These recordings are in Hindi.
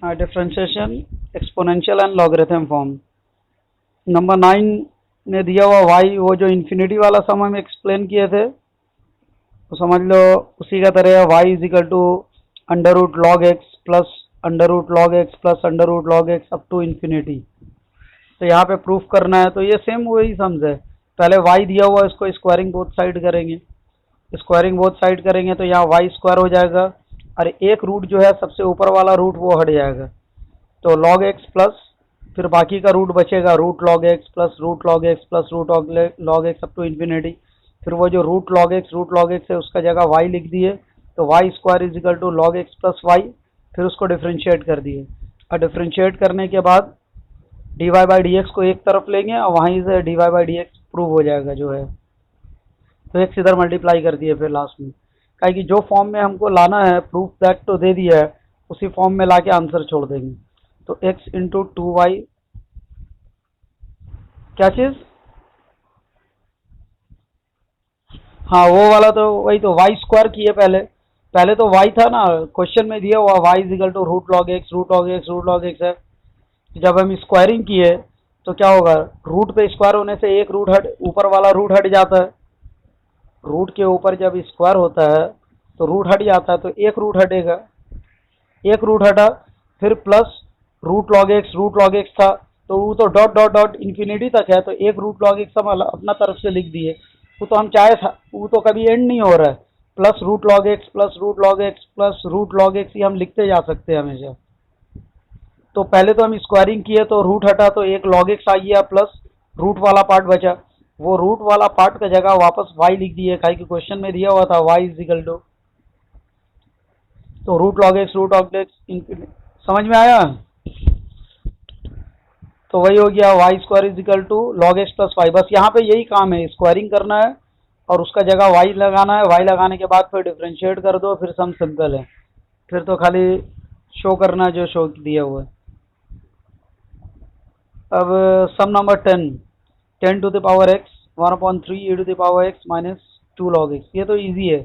Differentiation exponential and logarithm form. Number 9 में दिया हुआ y, वो जो इन्फिनिटी वाला सम हम एक्सप्लेन किए थे, तो समझ लो उसी का तरह y is equal to under root log x plus under root log x plus under root log x up to infinity. तो यहाँ पे प्रूफ करना है, तो ये सेम वही सम्स है। पहले y दिया हुआ, इसको स्क्वायरिंग बोथ साइड करेंगे। स्क्वायरिंग बोथ साइड करेंगे तो यहाँ y स्क्वायर हो जाएगा, और एक रूट जो है सबसे ऊपर वाला रूट वो हट जाएगा, तो log x प्लस फिर बाकी का रूट बचेगा root log x plus root log x plus root log x up to infinity. फिर वो जो रूट लॉग एक्स है उसका जगह y लिख दिए, तो y square is equal to log x plus y, फिर उसको डिफ्रेंशिएट कर दिए। और डिफ्रेंशिएट करने के बाद d y by d x को एक तरफ लेंगे और वहीं से d y by d x prove हो जाएगा जो है, तो एक्स इधर मल्टीप्लाई कर दिए फिर लास्ट में। कहा कि जो फॉर्म में हमको लाना है प्रूफ दैट तो दे दिया है, उसी फॉर्म में लाके आंसर छोड़ देंगे। तो x इंटू टू वाई, क्या चीज, हाँ वो वाला तो वही, तो वाई स्क्वायर किए पहले। पहले तो वाई था ना, क्वेश्चन में दिया हुआ y is equal to root log x root log x root log x है। जब हम स्क्वायरिंग किए तो क्या होगा, रूट पे स्क्वायर होने से एक रूट हट, ऊपर वाला रूट हट जाता है। रूट के ऊपर जब स्क्वायर होता है तो रूट हट जाता है, तो एक रूट हटेगा, एक रूट हटा, फिर प्लस रूट लॉग एक्स था, तो वो तो डॉट डॉट डॉट इन्फिनिटी तक है, तो एक रूट लॉग एक्स हम अपना तरफ से लिख दिए। वो तो हम चाहे था, वो तो कभी एंड नहीं हो रहा है, plus root log x plus root log x plus root log x, ये हम लिखते जा सकते हैं हमेशा। तो पहले तो हम स्क्वायरिंग किए तो रूट हटा, तो एक लॉग एक्स आ गया प्लस रूट वाला पार्ट बचा। वो रूट वाला पार्ट का जगह वापस वाई लिख दिए, खाई कि क्वेश्चन में दिया हुआ था वाई इज इक्वल टू, तो रूट लॉग एक्स समझ में आया। तो वही हो गया y square is equal to log x plus y. बस यहाँ पे यही काम है, स्क्वायरिंग करना है और उसका जगह वाई लगाना है। वाई लगाने के बाद फिर डिफ्रेंशिएट कर दो, फिर सम सिंपल है। फिर तो खाली शो करना है जो शो दिया हुआ है। अब सम number 10, 10 to the power x 1/3 e to the power x minus 2 log x। ये तो इजी है,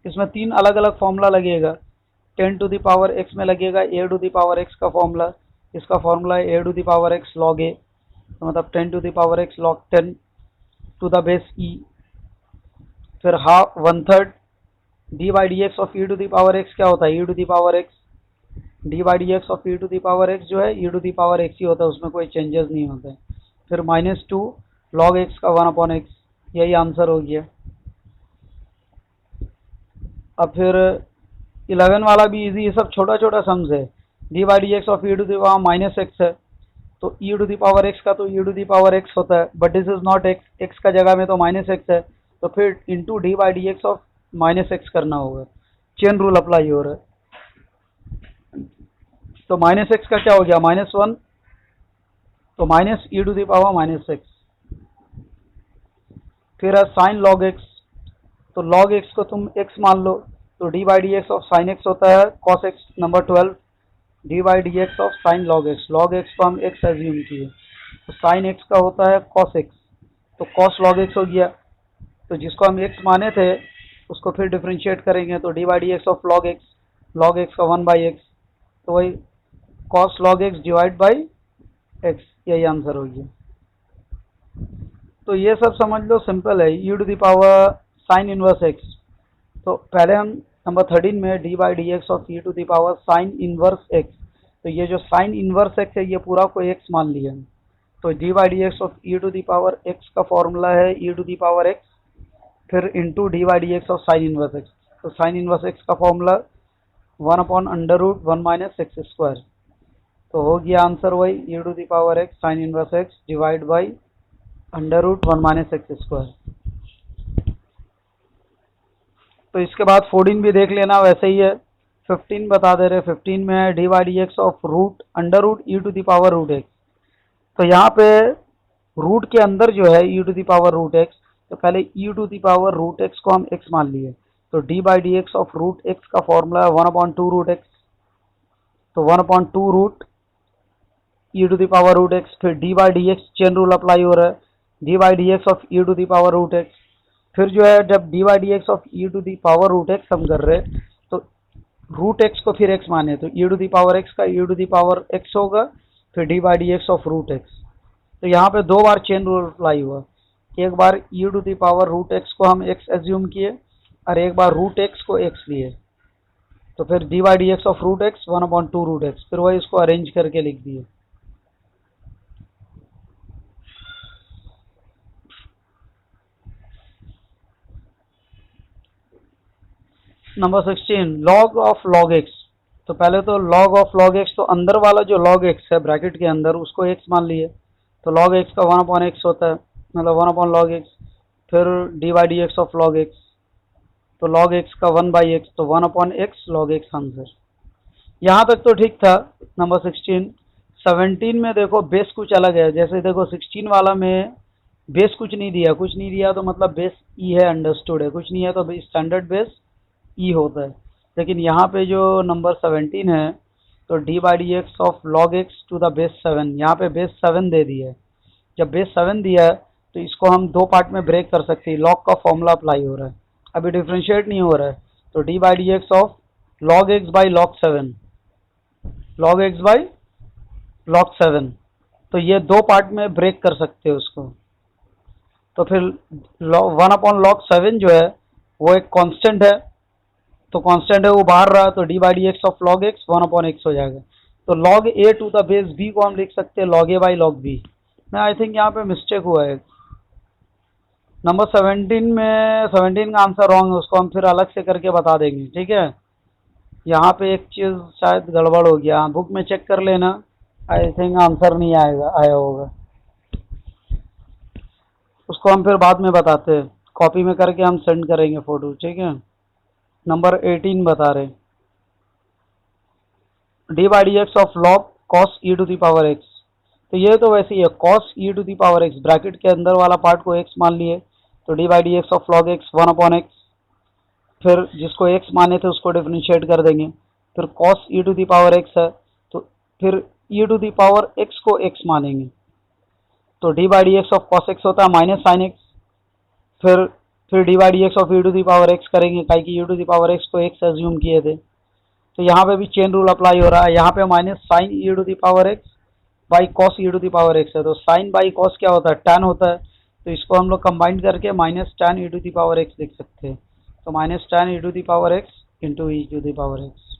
इसमें तीन अलग अलग फॉर्मूला लगेगा। 10 to the power x में लगेगा a to the power x का फॉर्मूला, इसका फॉर्मूला है a to the power x log a, तो मतलब 10 to the power x log 10 to the base e। फिर half 1/3 d by d x of e to the power x क्या होता है, e to the power x, d by d x of e to the power x जो है e to the power x ही होता है, उसमें कोई चेंजेस नहीं होते। फिर -2 log एक्स का 1/x, यही आंसर हो गया। अब फिर 11 वाला भी इजी, ये सब छोटा छोटा सम्स है। D by d x of e to the power minus x है, तो e to the power x का तो e to the power x होता है, but this is not x, x का जगह में तो माइनस एक्स है, तो फिर into d by d x of minus x करना होगा। चेन रूल अप्लाई हो रहा है, तो माइनस एक्स का क्या हो गया -1, तो minus e to the power minus x. फिर है साइन लॉग एक्स, तो लॉग एक्स को तुम एक्स मान लो, तो d by d x of sine x होता है cos x. Number 12 d by d x of sine log x को हम एक्स एज्यूम किए, तो साइन एक्स का होता है कॉस एक्स, तो कॉस लॉग एक्स हो गया। तो जिसको हम एक्स माने थे उसको फिर डिफ्रेंशिएट करेंगे, तो d by d x of log x का 1/x, तो वही cos log x divide by x, यही आंसर हो गया। तो ये सब समझ लो सिंपल है, e to the power sine inverse x. तो पहले हम नंबर 13 में d by d x of e to the power sine inverse x, तो ये जो साइन इनवर्स एक्स है ये पूरा को एक्स मान लिया, तो d by d x of e to the power x का फॉर्मूला है e to the power x, फिर into d by d x of sine inverse x, तो साइन इनवर्स एक्स का फॉर्मूला 1/√1 माइनस एक्स स्क्वायर, तो हो गया आंसर वही e to the power x sine inverse x divide by √1 minus x square. तो इसके बाद 14 भी देख लेना, वैसे ही है। 15 बता दे रहे, 15 में है d by d x of root under root e to the power root x. तो यहाँ पे रूट के अंदर जो है e to the power root x, तो पहले e to the power root x को हम एक्स मान लिए, तो d by d x of root x का फॉर्मूला है 1/2 रूट एक्स, तो 1/2 root e to the power root x. फिर d by d x chain rule apply हो रहा है, d by d x of e to the power root x. फिर जो है जब d by d x of e to the power root x हम कर रहे हैं, तो रूट एक्स को फिर एक्स माने तो e to the power x का e to the power x होगा, फिर d by d x of root x. तो यहाँ पे दो बार चेन रूल अप्लाई हुआ, एक बार e to the power root x को हम एक्स एज्यूम किए और एक बार रूट एक्स को एक्स लिए, तो फिर d by d x of root x 1/2 root x, फिर वही इसको अरेंज करके लिख दिए। Number 16 log of log x. तो पहले तो लॉग ऑफ लॉग एक्स, तो अंदर वाला जो लॉग एक्स है ब्रैकेट के अंदर उसको एक्स मान लिए, तो लॉग एक्स का 1/x होता है, मतलब 1/log x। फिर d by d x of log x, तो लॉग एक्स का 1/x, तो 1/x log x आंसर। यहाँ तक तो ठीक था। नंबर 16 17 में देखो बेस कुछ अलग है, जैसे देखो 16 वाला में बेस कुछ नहीं दिया, कुछ नहीं दिया तो मतलब बेस ई है, अंडरस्टूड है, कुछ नहीं है तो स्टैंडर्ड बेस ई होता है। लेकिन यहाँ पे जो नंबर 17 है, तो d by d x of log x to the base 7, यहाँ पे बेस 7 दे दिया है। जब बेस 7 दिया है तो इसको हम दो पार्ट में ब्रेक कर सकते हैं, लॉग का फॉर्मूला अप्लाई हो रहा है, अभी डिफ्रेंशिएट नहीं हो रहा है। तो d by d x of log x by log 7, log x by log 7, तो ये दो पार्ट में ब्रेक कर सकते हैं उसको। तो फिर 1/log 7 जो है वो एक कांस्टेंट है, तो कांस्टेंट है वो बाहर रहा, तो d by d x of log x 1/x हो जाएगा। तो log a to the base b को हम लिख सकते हैं log a by log b. मैं आई थिंक यहाँ पे मिस्टेक हुआ है। नंबर 17 में 17 का आंसर रॉन्ग है, उसको हम फिर अलग से करके बता देंगे, ठीक है। यहाँ पे एक चीज़ शायद गड़बड़ हो गया, बुक में चेक कर लेना, आई थिंक आंसर नहीं आया होगा, उसको हम फिर बाद में बताते हैं, कॉपी में करके हम सेंड करेंगे फोटो, ठीक है। नंबर 18 बता रहे d by d x of log cos e to the power x. तो ये तो वैसे ही है, cos e to the power x, bracket के अंदर वाला पार्ट को एक्स मान लिए, तो d by d x of log x 1/x, फिर जिसको एक्स माने थे उसको डिफरेंशिएट कर देंगे। फिर cos e to the power x है, तो फिर e to the power x को एक्स मानेंगे, तो d by d x of cos x होता है माइनस साइन एक्स। फिर d by d x of e to the power x करेंगे, काहे कि e to the power x को एक्स एज्यूम किए थे। तो यहाँ पे भी चेन रूल अप्लाई हो रहा है, यहाँ पे minus sine e to the power x by cos e to the power x है, तो साइन बाई कॉस क्या होता है, टैन होता है, तो इसको हम लोग कंबाइन करके minus tan e to the power x लिख सकते हैं। तो minus tan e to the power x into e to the power x.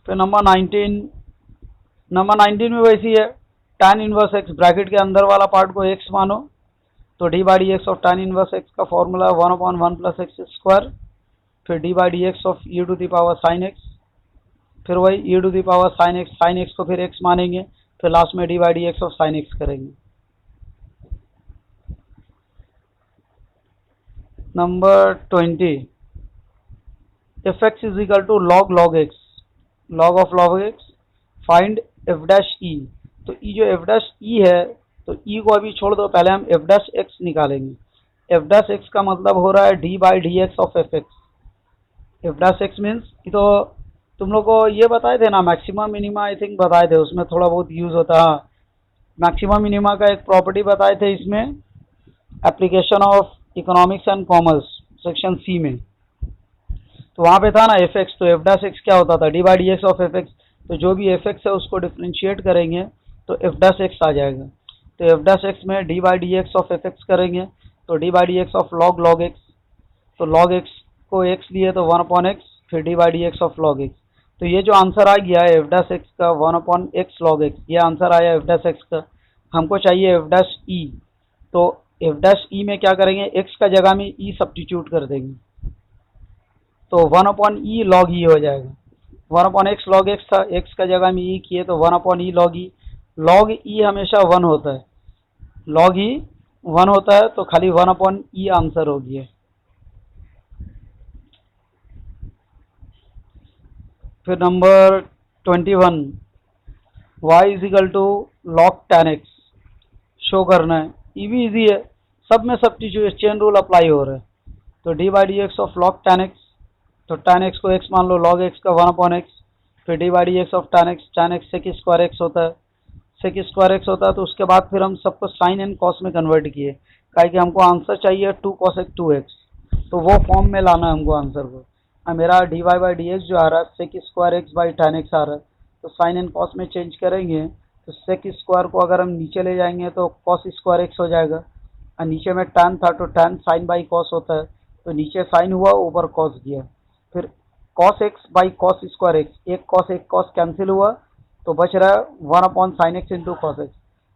फिर नंबर 19 में वैसी है, टैन इनवर्स एक्स, ब्रैकेट के अंदर वाला पार्ट को एक्स मानो, तो d by d x of tan inverse x का फॉर्मूला 1/1 प्लस एक्स स्क्वायर, फिर d by d x of e to the power sine x, फिर वही e to the power sine x को फिर एक्स मानेंगे, फिर लास्ट में d by d x of sine x करेंगे। Number 20 f x is equal to log x, log of log x, find f dash ई। तो ई जो एफ डैश ई है, तो ई को अभी छोड़ दो, पहले हम एफ डैश एक्स निकालेंगे। एफ डैश एक्स का मतलब हो रहा है d by d x of f x. F dash x means तो तुम लोग को ये बताए थे ना, मैक्सिमम मिनिमा आई थिंक बताए थे, उसमें थोड़ा बहुत यूज होता है। मैक्सिमम मिनिमा का एक प्रॉपर्टी बताए थे इसमें, application of economics and commerce section C में, तो वहाँ पे था ना एफ एक्स, तो एफ डैश एक्स क्या होता था, d by d x of f x. तो जो भी एफ एक्स है उसको डिफ्रेंशिएट करेंगे तो एफ डैश एक्स आ जाएगा। तो एफ डैश एक्स में d by d x of f x करेंगे, तो d by d x of log x, तो लॉग एक्स को एक्स लिए तो 1/x, फिर d by d x of log x. तो ये जो आंसर आ गया है एफ डैश एक्स का 1/x log x, ये आंसर आया एफ डैश एक्स का। हमको चाहिए एफ डैश ई, तो एफ डैश ई में क्या करेंगे, एक्स का जगह में ई सब्स्टिट्यूट कर देंगे, तो 1/e log e हो जाएगा। 1/x log x था, x का जगह में e किए तो 1/e log e। log e हमेशा 1 होता है, log e 1 होता है, तो खाली 1/e आंसर हो गया। फिर number 21 y is equal to log tan x show करना है, ये भी इजी है, सब में सब्स्टिट्यूट चेन रूल अप्लाई हो रहा है। तो d by d x of log tan x, तो tan x को x मान लो, log x का 1/x, फिर d by d x of tan x sec square x होता है, sec स्क्वायर x होता है। तो उसके बाद फिर हम सबको साइन एंड कॉस में कन्वर्ट किए, काहे कि हमको आंसर चाहिए 2 cosec 2x, तो वो फॉर्म में लाना है हमको आंसर को। मेरा dy बाई डी एक्स जो आ रहा है sec square x by tan x आ रहा है, तो साइन एंड कॉस में चेंज करेंगे तो सेक स्क्वायर को अगर हम नीचे ले जाएंगे तो कॉस स्क्वायर एक्स हो जाएगा, और नीचे में tan था तो tan साइन बाई कॉस होता है, तो नीचे साइन हुआ ऊपर कॉस गया। फिर cos x by cos square x, एक कॉस कैंसिल हुआ तो बच रहा है 1 upon sine x into cos x.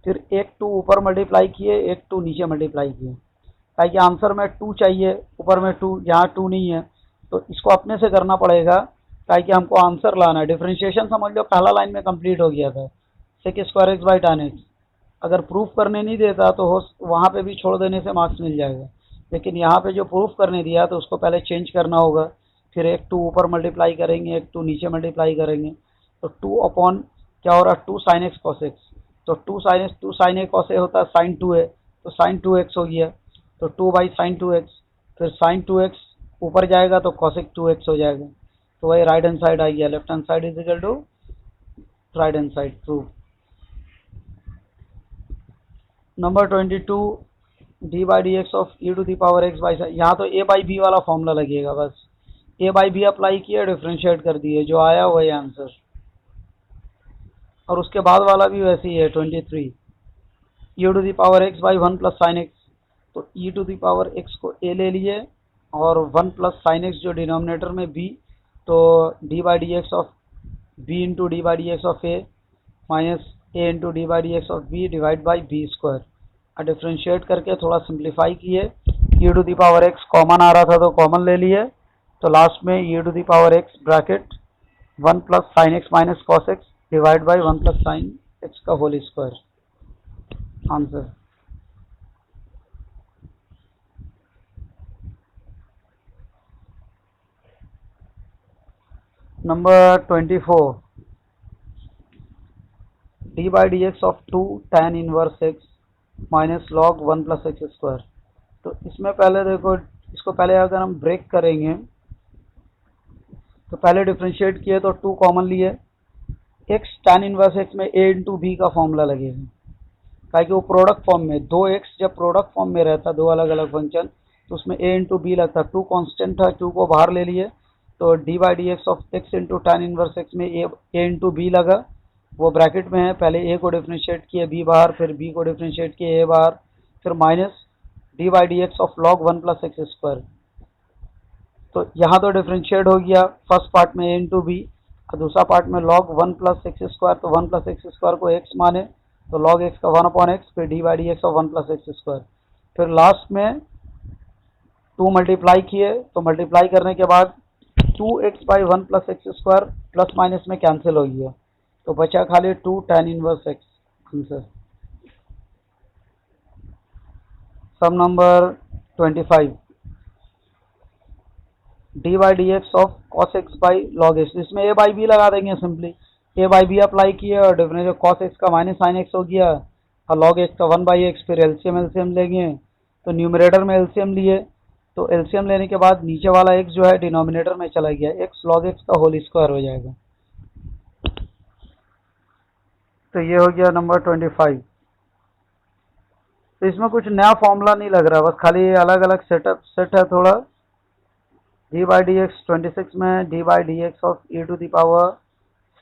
फिर एक 2 ऊपर मल्टीप्लाई किए, एक 2 नीचे मल्टीप्लाई किए, ताकि आंसर में 2 चाहिए, ऊपर में 2, यहाँ 2 नहीं है तो इसको अपने से करना पड़ेगा, ताकि हमको आंसर लाना है। डिफरेंशिएशन समझ लो पहला लाइन में कंप्लीट हो गया था, sec square x by tan x. अगर प्रूफ करने नहीं देता तो हो वहाँ पे भी छोड़ देने से मार्क्स मिल जाएगा, लेकिन यहाँ पे जो प्रूफ करने दिया तो उसको पहले चेंज करना होगा। फिर एक 2 ऊपर मल्टीप्लाई करेंगे, एक 2 नीचे मल्टीप्लाई करेंगे, तो 2 अपॉन क्या हो रहा है 2 साइन एक्स कॉस एक्स, तो 2 साइन ए कॉस ए होता है साइन 2 ए, तो साइन 2 एक्स हो गया, तो 2 बाई साइन 2 एक्स। फिर साइन 2 एक्स ऊपर जाएगा तो कॉसेक 2 एक्स हो जाएगा, तो वही राइट हैंड साइड आ गया। Left hand side is equal to right hand side, true. Number 22, d by d x of e to the power x by, यहाँ तो ए बाई बी वाला फॉर्मूला लगेगा, बस ए बाई बी अप्लाई किया, डिफ्रेंशिएट कर दिए, जो आया वही आंसर। और उसके बाद वाला भी वैसे ही है 23, e to the power x by 1 plus sine x, तो e to the power x को ए ले लिए और 1 प्लस साइन एक्स जो डिनोमिनेटर में बी, तो d by d x of b into d by d x of a minus a into d by d x of b divide by b square. और डिफ्रेंशिएट करके थोड़ा सिंप्लीफाई किए, e to the power x common आ रहा था तो कॉमन ले लिए, तो लास्ट में e to the power x bracket 1 plus sine x minus cos x divide by 1 plus sine x का whole square, answer. Number 24, d by d x of 2 tan inverse x minus log 1 plus x square. तो इसमें पहले देखो, इसको पहले अगर हम ब्रेक करेंगे तो पहले डिफ्रेंशिएट किए तो 2 कॉमन लिए, एक्स tan इनवर्स एक्स में ए इंटू बी का फॉर्मूला लगेगा, ताकि वो प्रोडक्ट फॉर्म में 2x जब प्रोडक्ट फॉर्म में रहता, दो अलग अलग फंक्शन, तो उसमें a इंटू बी लगता। 2 कांस्टेंट था, 2 को बाहर ले लिए, तो d by d x of x into tan inverse x में a इंटू बी लगा, वो ब्रैकेट में है, पहले a को डिफ्रेंशिएट किए b बाहर, फिर b को डिफ्रेंशिएट किए a बाहर, फिर minus D by d x of log 1 plus x square. तो यहाँ तो डिफ्रेंशिएट हो गया फर्स्ट पार्ट में a इंटू बी, और दूसरा पार्ट में log 1 प्लस एक्स स्क्वायर, तो 1 प्लस एक्स स्क्वायर को x माने तो log x का 1 अपॉन एक्स, फिर d by d x of 1 plus x square. फिर लास्ट में 2 मल्टीप्लाई किए, तो मल्टीप्लाई करने के बाद 2x by 1 plus x square plus minus में कैंसिल हो गया, तो बचा खाली 2 tan inverse x, answer. Sum number 25, d by d x of cos x by log x, इसमें ए बाई बी लगा देंगे simply, a by b apply किया और डिफरेंस कॉस एक्स का माइनस साइन एक्स हो गया, और लॉग एक्स का 1 बाई एक्स, फिर एलसीएम एलसीएम लेंगे, तो न्यूमरेटर में एलसीएम लिए, तो एलसीएम लेने के बाद नीचे वाला एक्स जो है डिनोमिनेटर में चला गया, एक्स लॉग एक्स का होल स्क्वायर हो जाएगा। तो ये हो गया नंबर 25। तो इसमें कुछ नया फॉर्मूला नहीं लग रहा, बस खाली अलग अलग सेट है थोड़ा। डी बाई डी एक्स 26 में d by d x of e to the power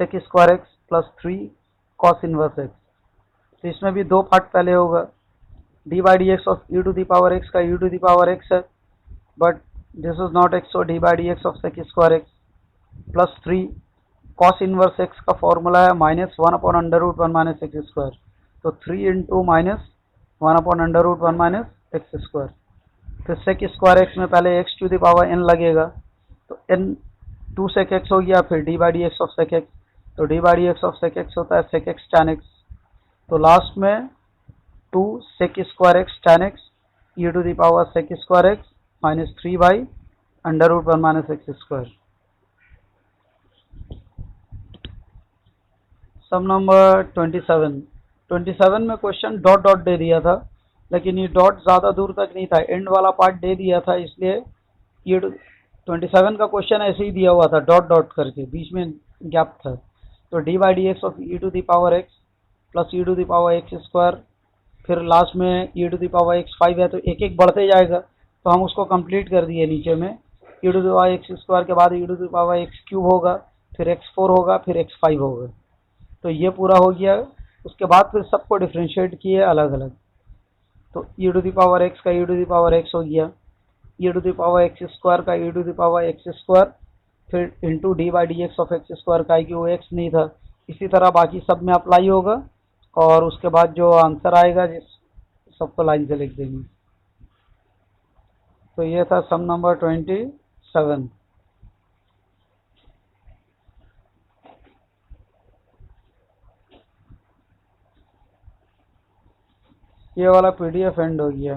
sec square x plus 3 cos inverse x, तो इसमें भी 2 पार्ट पहले होगा। D by d x of e to the power x का e to the power x है, but this is not x, so d by d x of sec square x plus 3 cos inverse x का फॉर्मूला है minus 1 upon under root 1 minus x square, तो 3 into minus 1 upon under root 1 minus x square. फिर सेक स्क्वायर एक्स में पहले x to the power n लगेगा, तो n 2 सेक एक्स हो गया, फिर d by d x of sec x, तो d by d x of sec x होता है सेक एक्स टैन एक्स, तो लास्ट में 2 sec square x tan x e to the power sec square x minus 3 by under root 1 minus x square. Some number 27 में क्वेश्चन डॉट डॉट दे दिया था, लेकिन ये डॉट ज़्यादा दूर तक नहीं था, एंड वाला पार्ट दे दिया था, इसलिए ये 27 का क्वेश्चन ऐसे ही दिया हुआ था डॉट डॉट करके, बीच में गैप था। तो d by d x of e to the power x plus e to the power x square, फिर लास्ट में e to the power x 5 है, तो एक एक बढ़ते जाएगा, तो हम उसको कंप्लीट कर दिए नीचे में। e to the power x square के बाद e to the power x cube होगा, फिर x4 होगा, फिर x5 होगा। तो ये पूरा हो गया। उसके बाद फिर सबको डिफ्रेंशिएट किए अलग अलग। तो e to the power x का e to the power x हो गया, e to the power x square का e to the power x square, फिर into d by d x of x square का, कि वो एक्स नहीं था। इसी तरह बाकी सब में अप्लाई होगा, और उसके बाद जो आंसर आएगा जिस सबको लाइन से लिख देंगे। तो ये था सम नंबर 27। ये वाला पीडीएफ एंड हो गया।